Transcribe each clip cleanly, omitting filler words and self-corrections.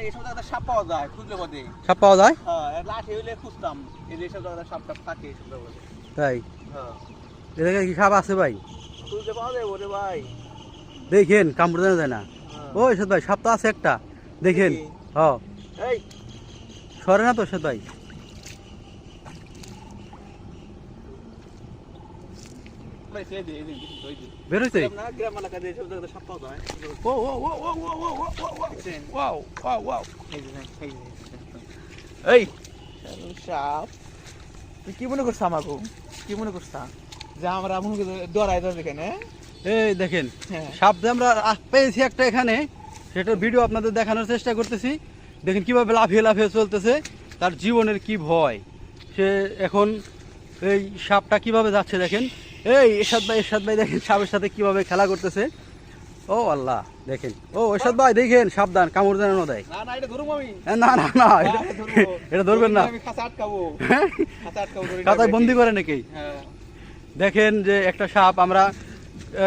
এইসব জায়গায় সাপ পাওয়া যায়, খুঁজলে পদে সাপ পাওয়া যায়? হ্যাঁ, লাঠি হইলে খুঁজতাম, এইসব জায়গায় সাপ টাপ থাকে এইসব জায়গায়। তাই? হ্যাঁ, এদিকে কি সাপ আছে ভাই? খুঁজলে পাওয়া যায় ওরে ভাই। দেখেন কামড় দেওয়া যায় না। ও এরশাদ ভাই, সাপ তো আছে একটা, দেখেন। হ্যাঁ, এই সরে না তো এরশাদ ভাই। বেরোইছে? গ্রাম এলাকায় এইসব জায়গায় সাপ পাওয়া যায়। ও ও ও ও ও ও ও ওয়াও ওয়াও ওয়াও। এই সাপ, তুই কি মনে করছ আমাকে? কি মনে করছ যে আমরা মনে করি ডরাই তো দেখেন? এই দেখেন হ্যাঁ, সাপ যে আমরা পেয়েছি একটা এখানে, সেটার ভিডিও আপনাদের দেখানোর চেষ্টা করতেছি। দেখেন কিভাবে লাফিয়ে লাফিয়ে চলতেছে, তার জীবনের কি ভয়। সে এখন এই সাপটা কিভাবে যাচ্ছে দেখেন। এই এরশাদ ভাই দেখেন সাপের সাথে কিভাবে খেলা করতেছে। ও আল্লাহ, দেখেন। ও এরশাদ ভাই দেখেন, সাবধান, কামড় যেন না দেয়। না না, এটা ধরবো আমি। না না না, এটা ধরবেন না। আমি খাঁচা আটকাবো, খাঁচা আটকাবো। কাতায় বন্দি করে নাকি? হ্যাঁ, দেখেন যে একটা সাপ আমরা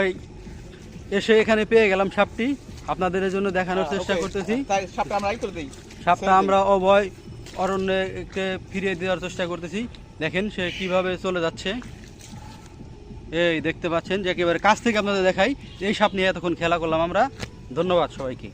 এই এসে এখানে পেয়ে গেলাম। সাপটি আপনাদের জন্য দেখানোর চেষ্টা করতেছি। তাই সাপটা আমরা করে দেই। সাপটা আমরা অভয় অরণ্যকে ফিরিয়ে দেওয়ার চেষ্টা করতেছি। দেখেন সে কিভাবে চলে যাচ্ছে। এই দেখতে পাচ্ছেন যে একেবারে কাছ থেকে আপনাদের দেখাই। এই সাপ নিয়ে এতক্ষণ খেলা করলাম আমরা। ধন্যবাদ সবাইকে।